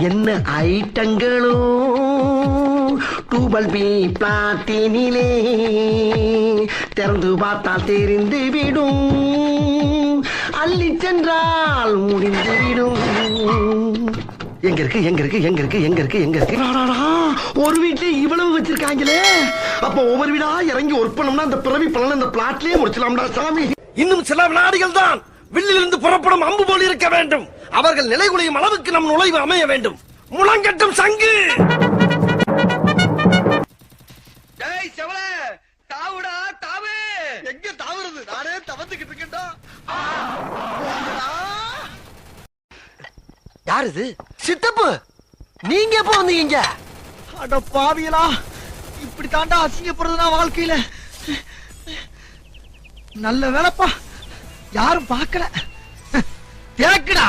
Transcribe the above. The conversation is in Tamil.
என்ன ஐட்டங்களோ டூபல் பி பிளாட்டினிலே திறந்து பார்த்தால் தெரிந்து விடும், அள்ளி சென்றால் முடிந்து விடும். எங்க இருக்கு எங்க இருக்கு எங்க இருக்கு எங்க இருக்கு எங்க இருக்கு? ஒரு வீட்ல இவ்வளவு வச்சிருக்காங்களே, அப்ப ஒவ்வொரு வீடா இறங்கி ஒர்க் பண்ணோம்னா அந்த பிறவி பலன் அந்த பிளாட்லயே முடிச்சலாம்டா சாமி. இன்னும் சில வினாடிகள் தான் வில்லிலிருந்து புறப்படும் அம்பு போல் இருக்க வேண்டும். அவர்கள் நிலைகுலையும் அளவுக்கு நம் நுழைவு அமைய வேண்டும். முழங்கட்டும் சங்கு. டேய் செவல, தாவுடா தாவு. எங்க தாவுறது? நானே தவந்துகிட்டு இருக்கேன்டா. யார் இது? சித்தப்பு, நீங்க எப்ப வந்தீங்க? அட பாவியலா, இப்படி தாண்டா அசிங்கப்படுறதுனா வாழ்க்கையில. நல்ல வேலைப்பா, யாரும் பார்க்கல. தேக்குடா.